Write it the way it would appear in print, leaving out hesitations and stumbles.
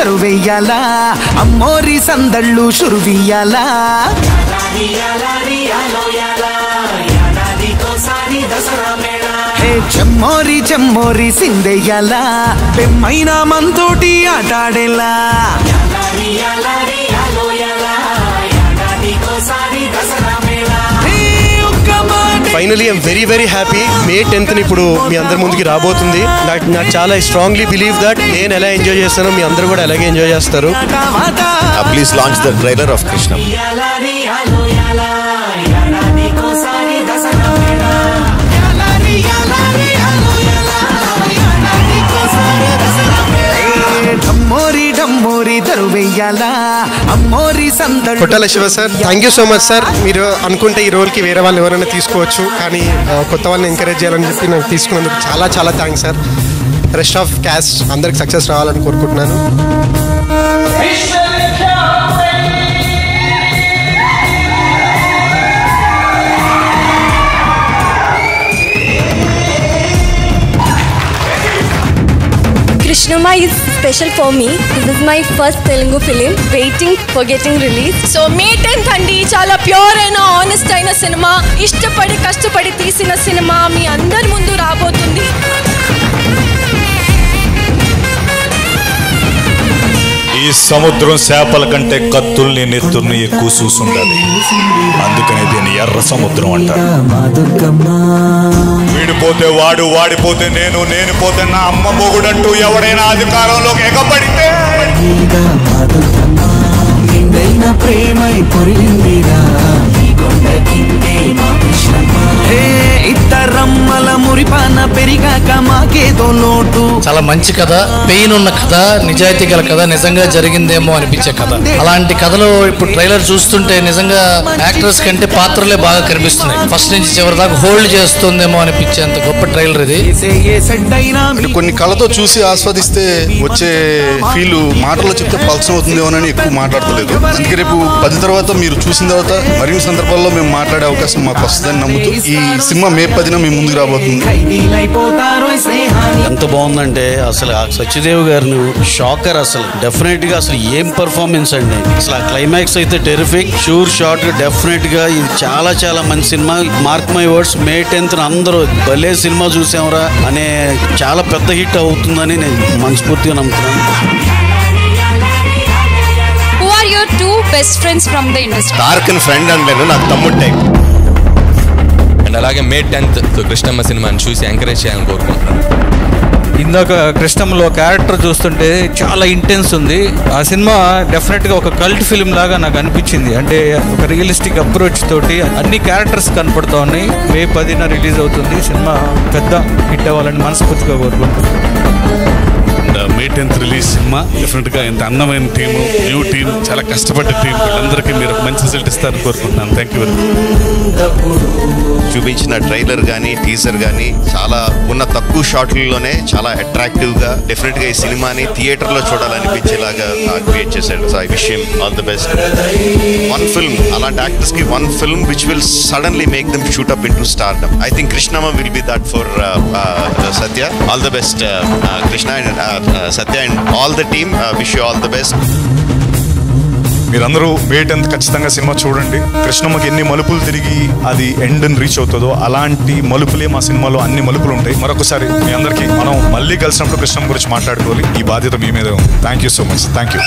దరువెయ్యాలా అమ్మోరి సందళ్ళు షురువియ్యాలా హే చెమ్మోరి చెమ్మోరి సిందెయ్యాలా బెమ్మైన మంతోటి ఆటాడేలా finally I'm very very happy May 10th ఇప్పుడు మీ అందరి ముందుకి రాబోతుంది. నాకు చాలా స్ట్రాంగ్లీ బిలీవ్ దట్ నేను ఎలా ఎంజాయ్ చేస్తానో మీ అందరూ కూడా అలాగే ఎంజాయ్ చేస్తారు. Please launch the trailer of Krishna. Kottala Shiva sir, thank you so much sir. మీరు అనుకుంటే ఈ రోల్కి వేరే వాళ్ళు ఎవరైనా తీసుకోవచ్చు, కానీ కొత్త వాళ్ళని ఎంకరేజ్ చేయాలని చెప్పి నాకు తీసుకున్నందుకు చాలా చాలా thanks sir. Rest of caste అందరికి సక్సెస్ రావాలని కోరుకుంటున్నాను. Krishnama is special for me. This is my first Telugu film, waiting for getting released. So May 10th andi chala pure aina honest aina cinema, ishtapadi kashtapadi teesina cinema మీ అందరి ముందు రాబోతుంది. ఈ సముద్రం చేపల కంటే కత్తుల్ని నెత్తుల్ని ఎక్కువ చూసుండాలి, అందుకని దీన్ని ఎర్ర సముద్రం అంటారు. వీడిపోతే వాడు, వాడిపోతే నేను, నేను పోతే నా అమ్మ మొగుడంటూ ఎవడైనా అధికారంలోకి ఎగబడితే ఇద్దరమ్మల మురిపాన పెరిగాక మాకేదో లోటు. చాలా మంచి కథ, పెయిన్ ఉన్న కథ, నిజాయితీ గల కథ, నిజంగా జరిగిందేమో అనిపించే కథ. అలాంటి కథలో ఇప్పుడు ట్రైలర్ చూస్తుంటే నిజంగా యాక్టర్స్ కంటే పాత్రలే బాగా కనిపిస్తున్నాయి. ఫస్ట్ నుంచి చివరి దాకా హోల్డ్ చేస్తుందేమో అనిపించేంత గొప్ప ట్రైలర్ ఇది. కొన్ని కళతో చూసి ఆస్వాదిస్తే వచ్చే ఫీల్ మాటల్లో చెప్తే పల్సం అవుతుందేమోనని ఎక్కువ మాట్లాడతలేదు. అందుకే రేపు 10 తర్వాత మీరు చూసిన తర్వాత మరిన్ని సందర్భాల్లో మేము మాట్లాడే అవకాశం మాకు వస్తుందని నమ్ముతూ ఈ సినిమా మే 10న మీ ముందుకు రాబోతుంది. ఎంత బాగుందంటే అసలు సత్యదేవ్ గారిని షాకర్, అసలు డెఫినెట్ గా అసలు ఏం పర్ఫార్మెన్స్ అండి. అసలు ఆ క్లైమాక్స్ అయితే టెరిఫిక్, షూర్ షాట్. డెఫినెట్ గా ఇది చాలా చాలా మంచి cinema. Mark my words, May 10th అందరూ భలే సినిమా చూసాంరా అనే చాలా పెద్ద హిట్ అవుతుందని నేను మనస్ఫూర్తిగా నమ్ముతున్నాను. Who are your two best friends from the industry? Dark and friend and నేను నాకు తమ్ముడు టైప్. అండ్ అలాగే మే 10th కృష్ణమ్మ సినిమాని చూసి ఎంకరేజ్ చేయాలని కోరుకుంటున్నాను. ఇందాక కృష్ణంలో క్యారెక్టర్ చూస్తుంటే చాలా ఇంటెన్స్ ఉంది. ఆ సినిమా డెఫినెట్గా ఒక కల్ట్ ఫిల్మ్ లాగా నాకు అనిపించింది. అంటే ఒక రియలిస్టిక్ అప్రోచ్ తోటి అన్ని క్యారెక్టర్స్ కనపడుతూ ఉన్నాయి. మే 10న రిలీజ్ అవుతుంది. సినిమా పెద్ద హిట్ అవ్వాలని మనస్ఫూర్తిగా కోరుకుంటున్నాను. మే 10th రిలీజ్ సినిమా డెఫినెట్గా ఇంత అందమైన టీము, న్యూ టీం, చాలా కష్టపడ్డ టీం, వీళ్ళందరికీ మీరు మంచి రిజల్ట్ ఇస్తారని కోరుకుంటున్నాను. Thank you very much. చూపించిన ట్రైలర్ కానీ టీజర్ కానీ చాలా ఉన్న తక్కువ షాట్లలోనే చాలా అట్రాక్టివ్ గా డెఫినెట్ గా ఈ సినిమాని థియేటర్ లో చూడాలనిపించేలాగా క్రియేట్ చేశాడు. So I wish him all the best. One film, అలాంటి యాక్టర్స్ కి one film which will suddenly make them shoot up in to stardom. I think Krishnamma will be that for Satya. All the best Krishna and Satya and all the team. Wish you all the best. మీరందరూ మే 10th ఖచ్చితంగా cinema చూడండి. కృష్ణమ్మకి ఎన్ని మలుపులు తిరిగి అది ఎండ్ని reach అవుతుందో అలాంటి మలుపులే మా సినిమాలో అన్ని మలుపులు ఉంటాయి. మరొకసారి మీ అందరికీ మనం మళ్ళీ కలిసినప్పుడు కృష్ణమ్మ గురించి మాట్లాడుకోవాలి. ఈ బాధ్యత మీ మీద ఉంది. Thank you so much. Thank you.